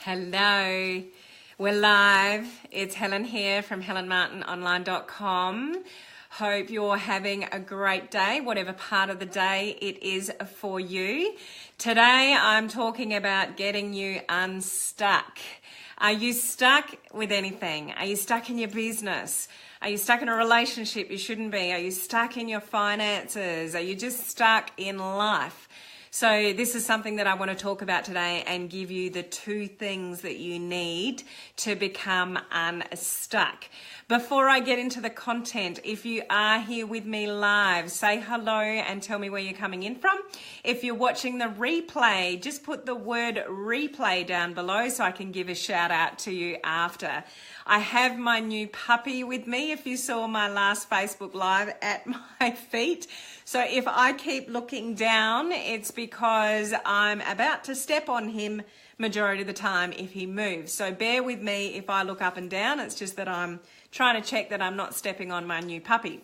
Hello, we're live. It's Helen here from helenmartinonline.com. Hope you're having a great day, whatever part of the day it is for you. Today I'm talking about getting you unstuck. Are you stuck with anything? Are you stuck in your business? Are you stuck in a relationship you shouldn't be? Are you stuck in your finances? Are you just stuck in life? So this is something that I want to talk about today and give you the 2 things that you need to become unstuck. Before I get into the content, if you are here with me live, say hello and tell me where you're coming in from. If you're watching the replay, just put the word replay down below so I can give a shout out to you after. I have my new puppy with me, if you saw my last Facebook Live, at my feet. So if I keep looking down, it's because I'm about to step on him majority of the time if he moves. So bear with me if I look up and down. It's just that I'm trying to check that I'm not stepping on my new puppy.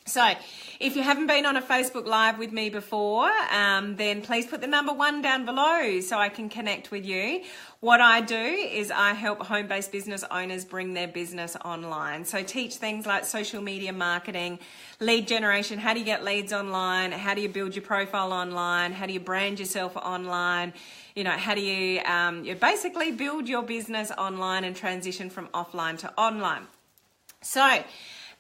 So if you haven't been on a Facebook Live with me before, then please put the number 1 down below so I can connect with you. What I do is I help home-based business owners bring their business online. So teach things like social media marketing, lead generation, how do you get leads online, how do you build your profile online, how do you brand yourself online, how do you basically build your business online and transition from offline to online. So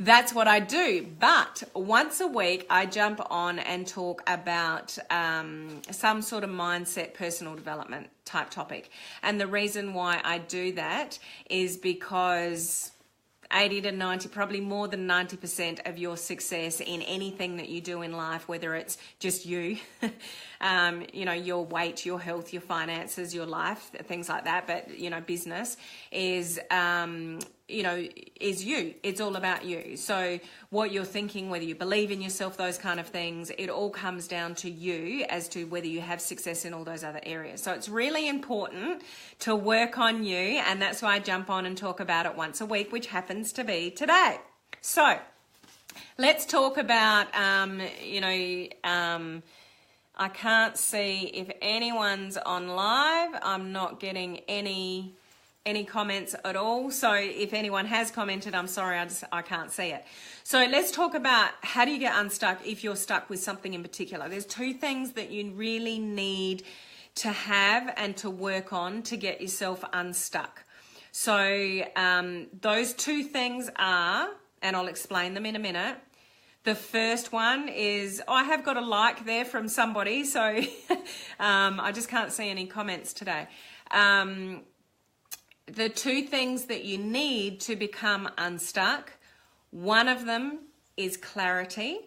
that's what I do, but once a week I jump on and talk about some sort of mindset, personal development type topic. And the reason why I do that is because 80 to 90, probably more than 90% of your success in anything that you do in life, whether it's just you, your weight, your health, your finances, your life, things like that, but, business is, is you. It's all about you. So what you're thinking, whether you believe in yourself, those kind of things, it all comes down to you as to whether you have success in all those other areas. So it's really important to work on you, and that's why I jump on and talk about it once a week, which happens to be today. So let's talk about, I can't see if anyone's on live. I'm not getting any comments at all. So if anyone has commented, I'm sorry, I can't see it. So let's talk about how do you get unstuck if you're stuck with something in particular. There's 2 things that you really need to have and to work on to get yourself unstuck. So those 2 things are, and I'll explain them in a minute. The first one is, I have got a like there from somebody, so I just can't see any comments today. The 2 things that you need to become unstuck, one of them is clarity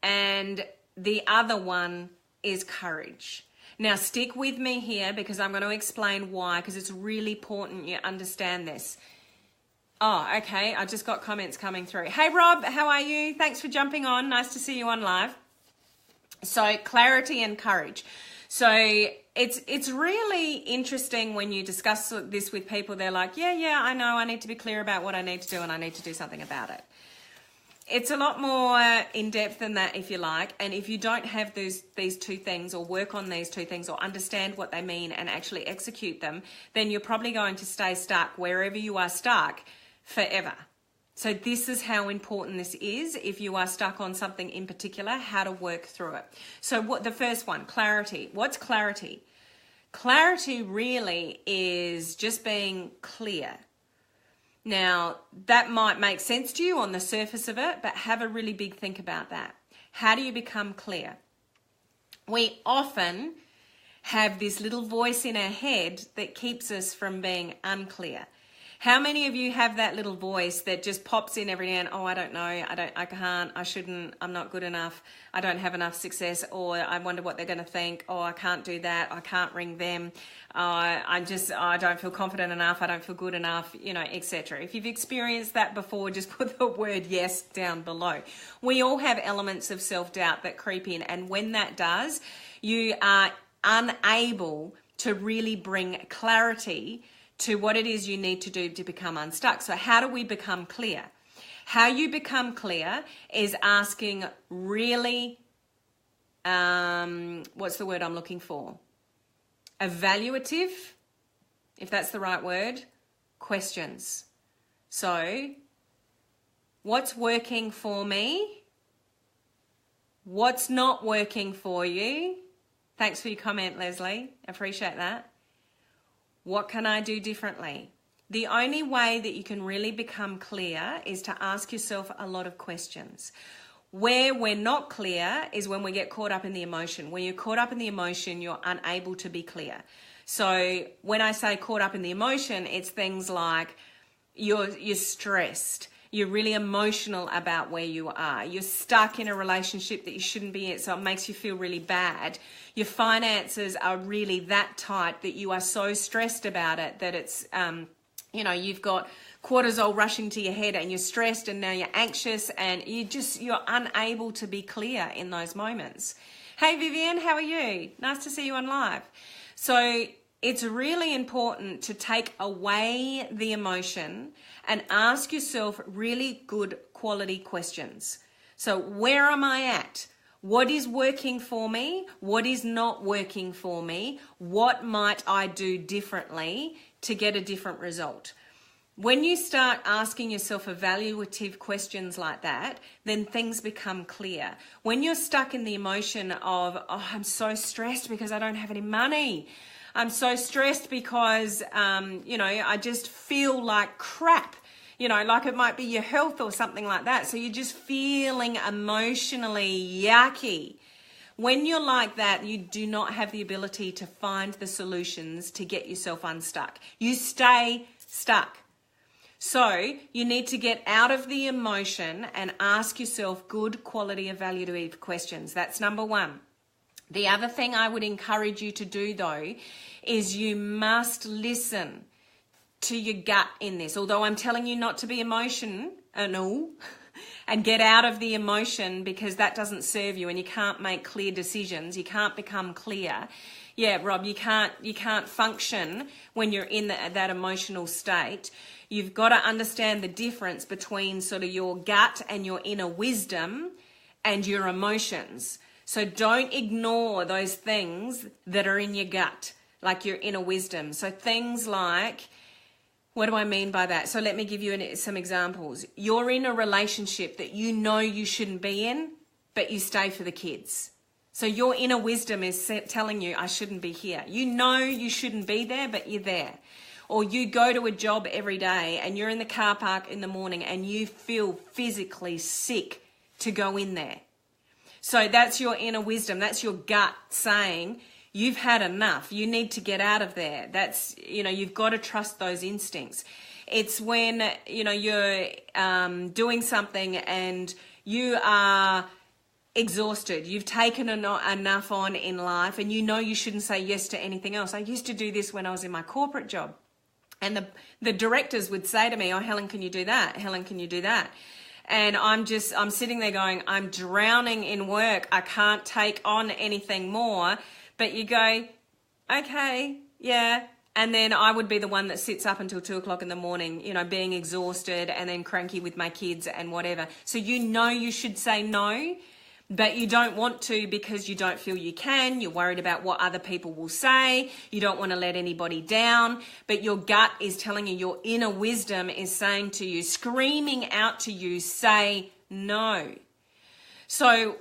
and the other one is courage. Now stick with me here because I'm going to explain why, because it's really important you understand this. Oh, okay, I just got comments coming through. Hey Rob, how are you? Thanks for jumping on. Nice to see you on live. So clarity and courage. So it's really interesting when you discuss this with people. They're like, yeah, I know I need to be clear about what I need to do and I need to do something about it. It's a lot more in depth than that, if you like. And if you don't have these 2 things or work on these 2 things or understand what they mean and actually execute them, then you're probably going to stay stuck wherever you are stuck forever. So this is how important this is if you are stuck on something in particular, how to work through it. So what the first one, clarity. What's clarity? Clarity really is just being clear. Now, that might make sense to you on the surface of it, but have a really big think about that. How do you become clear? We often have this little voice in our head that keeps us from being unclear. How many of you have that little voice that just pops in every now and, I don't know, I can't, I shouldn't, I'm not good enough, I don't have enough success, or I wonder what they're going to think, I can't do that, I can't ring them, I don't feel confident enough, I don't feel good enough, etc. If you've experienced that before, just put the word yes down below. We all have elements of self-doubt that creep in, and when that does, you are unable to really bring clarity to what it is you need to do to become unstuck. So how do we become clear? How you become clear is asking really, what's the word I'm looking for? Evaluative if that's the right word, questions. So, what's working for me? What's not working for you? Thanks for your comment, Leslie. Appreciate that. What can I do differently? The only way that you can really become clear is to ask yourself a lot of questions. Where we're not clear is when we get caught up in the emotion. When you're caught up in the emotion, you're unable to be clear. So when I say caught up in the emotion, it's things like you're stressed. You're really emotional about where you are. You're stuck in a relationship that you shouldn't be in, so it makes you feel really bad. Your finances are really that tight that you are so stressed about it that it's, you've got cortisol rushing to your head and you're stressed and now you're anxious and you're unable to be clear in those moments. Hey Vivian, how are you? Nice to see you on live. So it's really important to take away the emotion and ask yourself really good quality questions. So where am I at? What is working for me? What is not working for me? What might I do differently to get a different result? When you start asking yourself evaluative questions like that, then things become clear. When you're stuck in the emotion of, oh, I'm so stressed because I don't have any money. I'm so stressed because, I just feel like crap. Like it might be your health or something like that. So you're just feeling emotionally yucky. When you're like that, you do not have the ability to find the solutions to get yourself unstuck. You stay stuck. So you need to get out of the emotion and ask yourself good quality evaluative questions. That's number one. The other thing I would encourage you to do though is you must listen to your gut in this. Although I'm telling you not to be emotional and get out of the emotion because that doesn't serve you and you can't make clear decisions. You can't become clear. Yeah, Rob, you can't function when you're in that emotional state. You've got to understand the difference between sort of your gut and your inner wisdom and your emotions. So don't ignore those things that are in your gut, like your inner wisdom. So things like, what do I mean by that? So let me give you some examples. You're in a relationship that you know you shouldn't be in, but you stay for the kids. So your inner wisdom is telling you, I shouldn't be here. You know you shouldn't be there, but you're there. Or you go to a job every day and you're in the car park in the morning and you feel physically sick to go in there. So that's your inner wisdom. That's your gut saying, you've had enough. You need to get out of there. That's, you've got to trust those instincts. It's when, you're doing something and you are exhausted. You've taken enough on in life and you shouldn't say yes to anything else. I used to do this when I was in my corporate job. And the directors would say to me, oh, Helen, can you do that? Helen, can you do that? And I'm sitting there going, I'm drowning in work. I can't take on anything more. But you go, okay, yeah. And then I would be the one that sits up until 2:00 in the morning, being exhausted and then cranky with my kids and whatever. So you should say no, but you don't want to because you don't feel you can. You're worried about what other people will say. You don't want to let anybody down. But your gut is telling you, your inner wisdom is saying to you, screaming out to you, say no. So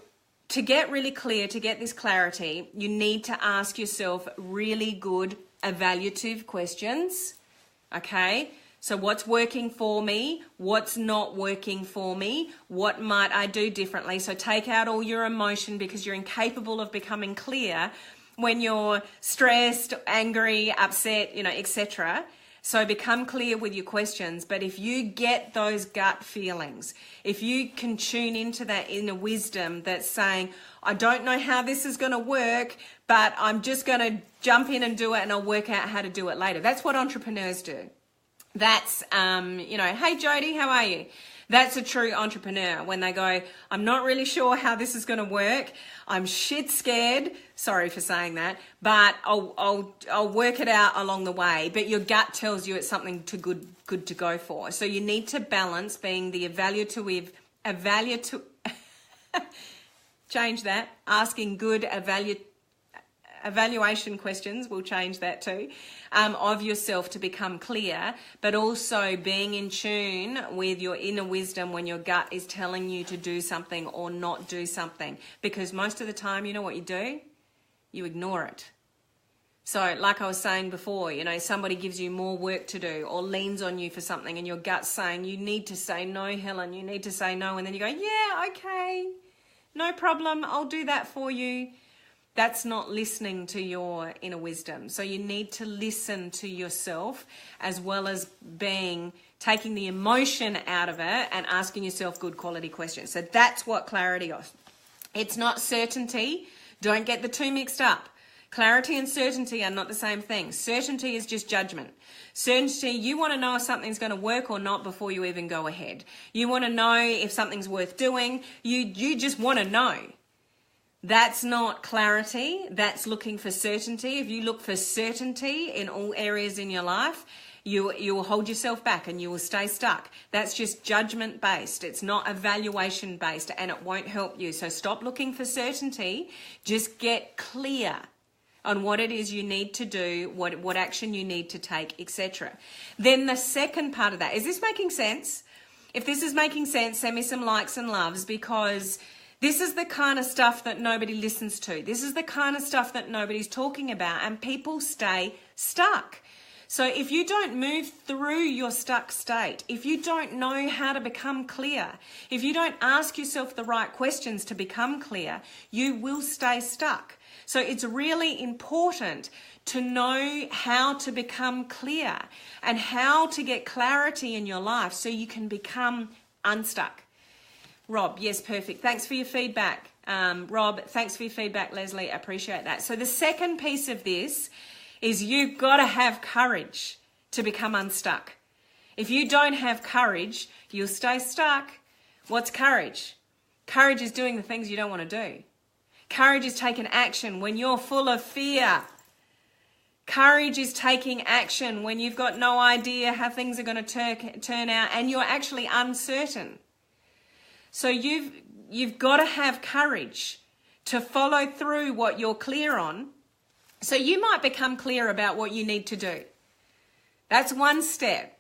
to get really clear, to get this clarity, you need to ask yourself really good evaluative questions. Okay? So what's working for me? What's not working for me? What might I do differently? So take out all your emotion because you're incapable of becoming clear when you're stressed, angry, upset, etc. So become clear with your questions. But if you get those gut feelings, if you can tune into that inner wisdom that's saying, I don't know how this is going to work, but I'm just going to jump in and do it and I'll work out how to do it later. That's what entrepreneurs do. That's, hey Jody, how are you? That's a true entrepreneur when they go, I'm not really sure how this is going to work. I'm shit scared. Sorry for saying that, but I'll work it out along the way. But your gut tells you it's something good to go for. So you need to balance being the evaluative, change that, asking good evaluation questions, we'll change that too, of yourself to become clear, but also being in tune with your inner wisdom when your gut is telling you to do something or not do something. Because most of the time, you know what you do? You ignore it. So like I was saying before, you know, somebody gives you more work to do or leans on you for something and your gut's saying, you need to say no, Helen, you need to say no. And then you go, yeah, okay, no problem, I'll do that for you. That's not listening to your inner wisdom. So you need to listen to yourself as well as taking the emotion out of it and asking yourself good quality questions. So that's what clarity is. It's not certainty. Don't get the two mixed up. Clarity and certainty are not the same thing. Certainty is just judgment. Certainty, you want to know if something's going to work or not before you even go ahead. You want to know if something's worth doing. You just want to know. That's not clarity. That's looking for certainty. If you look for certainty in all areas in your life, you will hold yourself back and you will stay stuck. That's just judgment based. It's not evaluation based, and it won't help you. So stop looking for certainty. Just get clear on what it is you need to do, what action you need to take, etc. Then the second part of that, is this making sense? If this is making sense, send me some likes and loves, because this is the kind of stuff that nobody listens to. This is the kind of stuff that nobody's talking about, and people stay stuck. So if you don't move through your stuck state, if you don't know how to become clear, if you don't ask yourself the right questions to become clear, you will stay stuck. So it's really important to know how to become clear and how to get clarity in your life so you can become unstuck. Rob, yes, perfect. Thanks for your feedback. Rob, thanks for your feedback, Leslie. I appreciate that. So the second piece of this is you've got to have courage to become unstuck. If you don't have courage, you'll stay stuck. What's courage? Courage is doing the things you don't want to do. Courage is taking action when you're full of fear. Courage is taking action when you've got no idea how things are going to turn out and you're actually uncertain. So you've got to have courage to follow through what you're clear on. So you might become clear about what you need to do. That's one step.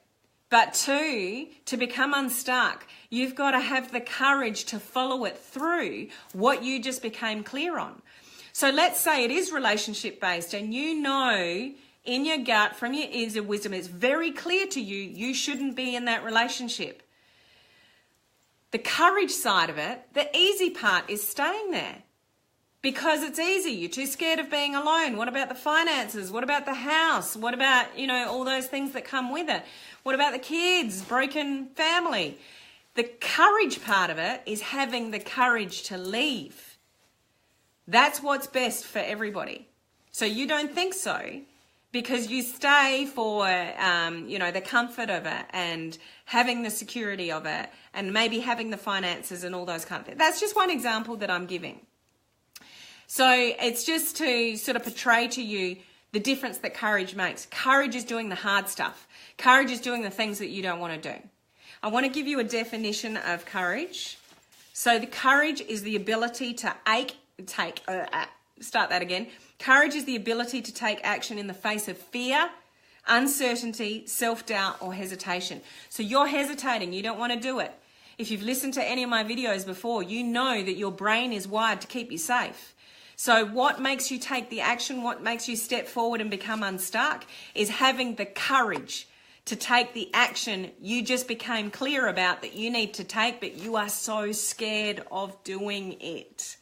But two, to become unstuck, you've got to have the courage to follow it through what you just became clear on. So let's say it is relationship based and you know in your gut from your ears of wisdom, it's very clear to you, you shouldn't be in that relationship. The courage side of it, the easy part is staying there. Because it's easy. You're too scared of being alone. What about the finances? What about the house? What about, all those things that come with it? What about the kids? Broken family? The courage part of it is having the courage to leave. That's what's best for everybody. So you don't think so because you stay for, the comfort of it and having the security of it and maybe having the finances and all those kind of things. That's just one example that I'm giving. So it's just to sort of portray to you the difference that courage makes. Courage is doing the hard stuff. Courage is doing the things that you don't want to do. I want to give you a definition of courage. So the courage is the ability to Courage is the ability to take action in the face of fear, uncertainty, self-doubt, or hesitation. So you're hesitating. You don't want to do it. If you've listened to any of my videos before, you know that your brain is wired to keep you safe. So what makes you take the action, what makes you step forward and become unstuck is having the courage to take the action you just became clear about that you need to take, but you are so scared of doing it.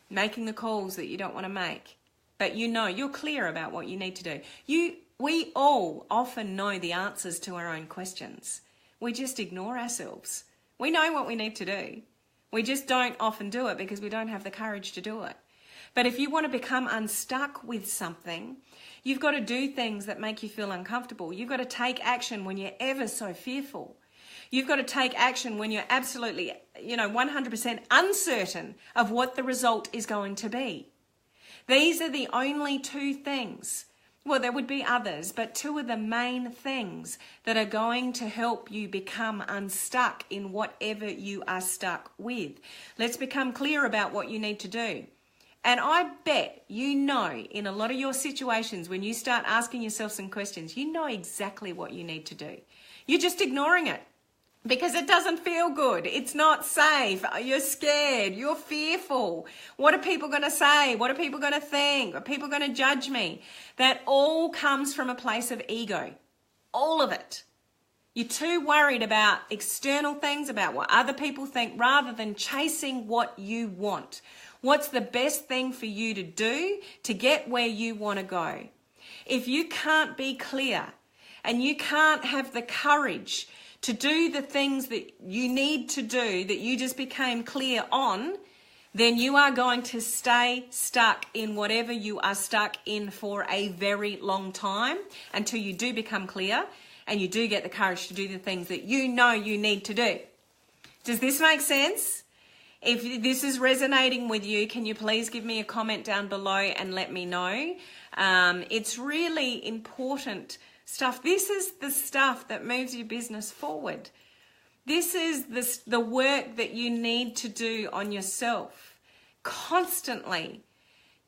Making the calls that you don't want to make, but you're clear about what you need to do. We all often know the answers to our own questions. We just ignore ourselves. We know what we need to do. We just don't often do it because we don't have the courage to do it. But if you want to become unstuck with something, you've got to do things that make you feel uncomfortable. You've got to take action when you're ever so fearful. You've got to take action when you're absolutely, 100% uncertain of what the result is going to be. These are the only two things. Well, there would be others, but two of the main things that are going to help you become unstuck in whatever you are stuck with. Let's become clear about what you need to do. And I bet you know in a lot of your situations, when you start asking yourself some questions, you know exactly what you need to do. You're just ignoring it because it doesn't feel good. It's not safe. You're scared. You're fearful. What are people going to say? What are people going to think? Are people going to judge me? That all comes from a place of ego. All of it. You're too worried about external things, about what other people think, rather than chasing what you want. What's the best thing for you to do to get where you want to go? If you can't be clear and you can't have the courage to do the things that you need to do, that you just became clear on, then you are going to stay stuck in whatever you are stuck in for a very long time until you do become clear and you do get the courage to do the things that you know you need to do. Does this make sense? If this is resonating with you, can you please give me a comment down below and let me know? It's really important stuff. This is the stuff that moves your business forward. This is the work that you need to do on yourself constantly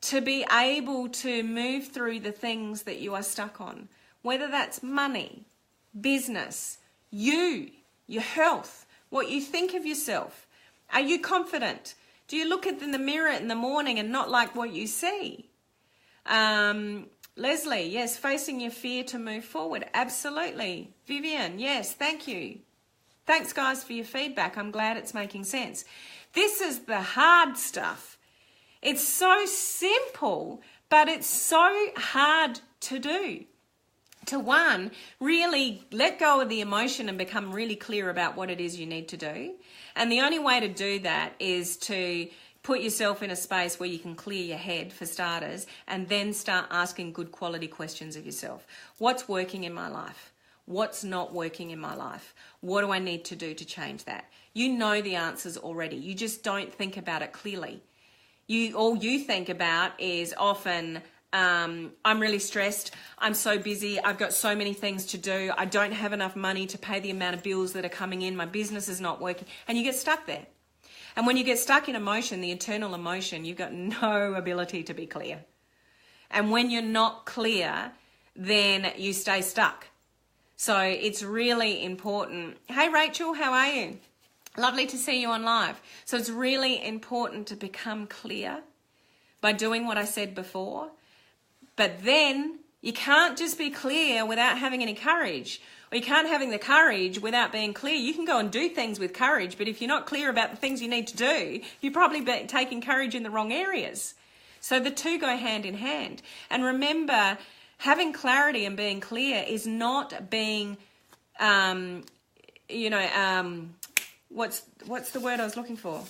to be able to move through the things that you are stuck on, whether that's money, business, your health, what you think of yourself. Are you confident? Do you look in the mirror in the morning and not like what you see? Leslie, yes, facing your fear to move forward. Absolutely. Vivian, yes, thank you. Thanks, guys, for your feedback. I'm glad it's making sense. This is the hard stuff. It's so simple, but it's so hard to do. To one, really let go of the emotion and become really clear about what it is you need to do. And the only way to do that is to put yourself in a space where you can clear your head, for starters, and then start asking good quality questions of yourself. What's working in my life? What's not working in my life? What do I need to do to change that? You know the answers already. You just don't think about it clearly. All you think about is often, I'm really stressed, I'm so busy, I've got so many things to do, I don't have enough money to pay the amount of bills that are coming in, my business is not working, and you get stuck there. And when you get stuck in emotion, the internal emotion, you've got no ability to be clear. And when you're not clear, then you stay stuck. So it's really important. Hey Rachel, how are you? Lovely to see you on live. So it's really important to become clear by doing what I said before. But then you can't just be clear without having any courage, or you can't having the courage without being clear. You can go and do things with courage, but if you're not clear about the things you need to do, you're probably taking courage in the wrong areas. So the two go hand in hand. And remember, having clarity and being clear is not being, what's the word I was looking for?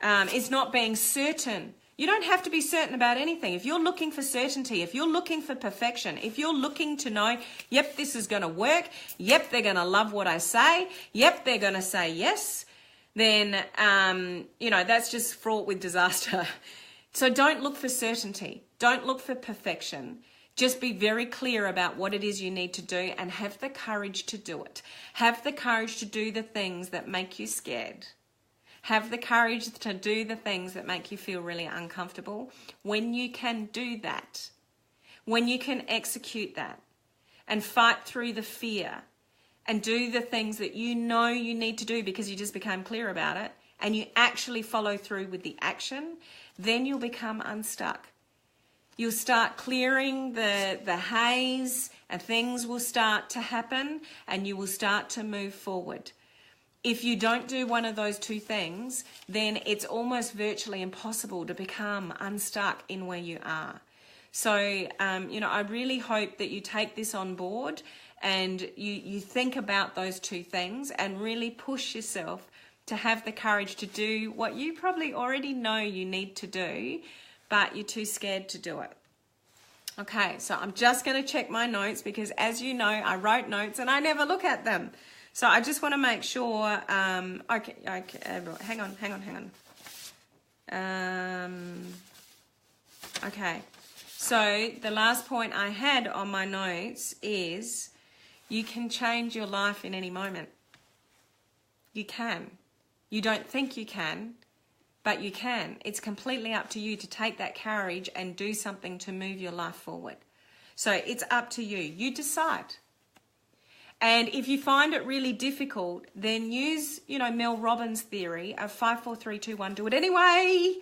It's not being certain. You don't have to be certain about anything. If you're looking for certainty, if you're looking for perfection, if you're looking to know, yep, this is going to work, yep, they're going to love what I say, yep, they're going to say yes, then, that's just fraught with disaster. So don't look for certainty. Don't look for perfection. Just be very clear about what it is you need to do and have the courage to do it. Have the courage to do the things that make you scared. Have the courage to do the things that make you feel really uncomfortable. When you can do that, when you can execute that and fight through the fear and do the things that you know you need to do because you just became clear about it, and you actually follow through with the action, then you'll become unstuck. You'll start clearing the haze and things will start to happen and you will start to move forward. If you don't do one of those two things, then it's almost virtually impossible to become unstuck in where you are. So, I really hope that you take this on board and you think about those two things and really push yourself to have the courage to do what you probably already know you need to do, but you're too scared to do it. Okay, so I'm just going to check my notes because, as you know, I wrote notes and I never look at them. So I just want to make sure, hang on. Okay, so the last point I had on my notes is you can change your life in any moment. You can. You don't think you can, but you can. It's completely up to you to take that courage and do something to move your life forward. So it's up to you. You decide. And if you find it really difficult, then use, Mel Robbins' theory of 5, 4, 3, 2, 1. Do it anyway.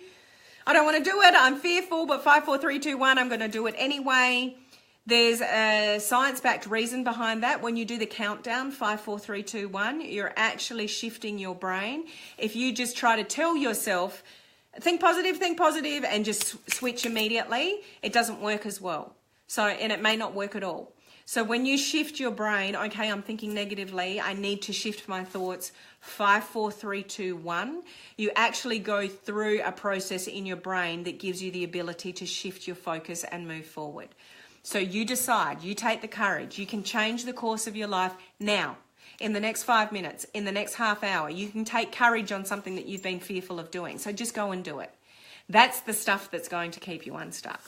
I don't want to do it. I'm fearful, but 5, 4, 3, 2, 1. I'm going to do it anyway. There's a science-backed reason behind that. When you do the countdown, 5, 4, 3, 2, 1, you're actually shifting your brain. If you just try to tell yourself, think positive, and just switch immediately, it doesn't work as well. And it may not work at all. So when you shift your brain, okay, I'm thinking negatively, I need to shift my thoughts, 5, 4, 3, 2, 1, you actually go through a process in your brain that gives you the ability to shift your focus and move forward. So you decide, you take the courage, you can change the course of your life now, in the next 5 minutes, in the next half hour. You can take courage on something that you've been fearful of doing. So just go and do it. That's the stuff that's going to keep you unstuck.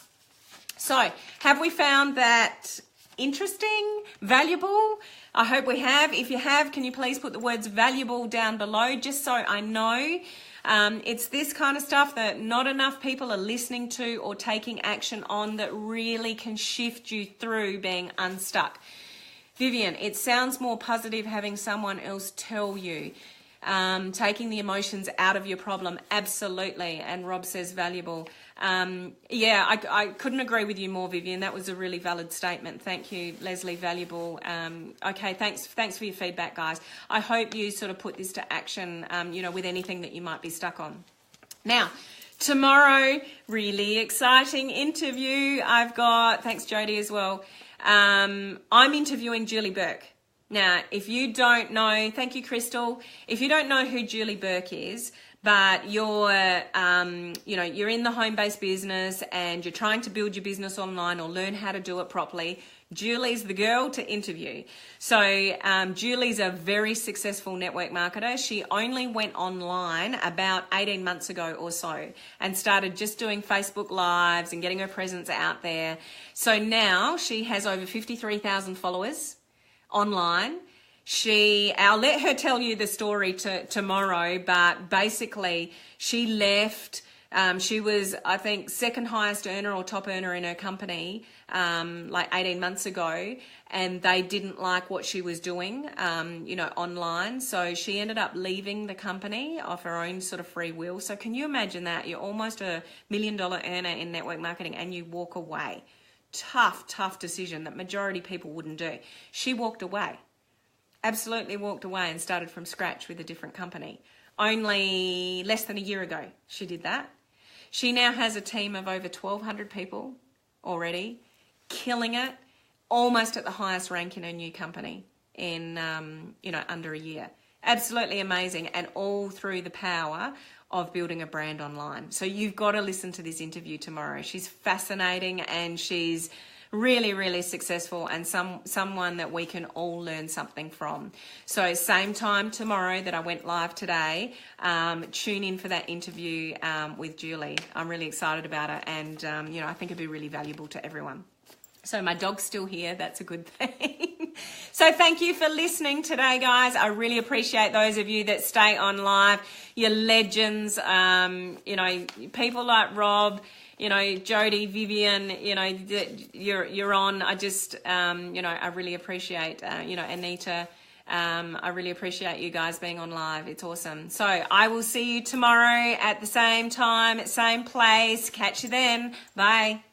So have we found that interesting, valuable? I hope we have. If you have, can you please put the words valuable down below, just so I know. It's this kind of stuff that not enough people are listening to or taking action on that really can shift you through being unstuck. Vivian, it sounds more positive having someone else tell you. Taking the emotions out of your problem, absolutely. And Rob says valuable. I couldn't agree with you more, Vivian. That was a really valid statement. Thank you, Leslie. Valuable. Okay, thanks for your feedback, guys. I hope you sort of put this to action, with anything that you might be stuck on. Now, tomorrow, really exciting interview I've got. Thanks, Jody, as well. I'm interviewing Julie Burke. Now, if you don't know, thank you, Crystal. If you don't know who Julie Burke is, but you're in the home-based business and you're trying to build your business online or learn how to do it properly, Julie's the girl to interview. So Julie's a very successful network marketer. She only went online about 18 months ago or so and started just doing Facebook Lives and getting her presence out there. So now she has over 53,000 followers online. I'll let her tell you the story tomorrow, but basically she left. She was, I think, second highest earner or top earner in her company like 18 months ago, and they didn't like what she was doing, online. So she ended up leaving the company of her own sort of free will. So can you imagine that? You're almost $1 million earner in network marketing and you walk away. Tough decision that majority people wouldn't do. She walked away. Absolutely walked away and started from scratch with a different company. Only less than a year ago she did that. She now has a team of over 1,200 people already, killing it, almost at the highest rank in her new company in under a year. Absolutely amazing, and all through the power of building a brand online. So you've got to listen to this interview tomorrow. She's fascinating and she's really, really successful and someone that we can all learn something from. So same time tomorrow that I went live today, tune in for that interview with Julie. I'm really excited about it, and I think it'd be really valuable to everyone. So my dog's still here. That's a good thing. So thank you for listening today, guys. I really appreciate those of you that stay on live. You're legends. People like Rob, Jody, Vivian, you're on. I just, I really appreciate, Anita. I really appreciate you guys being on live. It's awesome. So I will see you tomorrow at the same time, same place. Catch you then. Bye.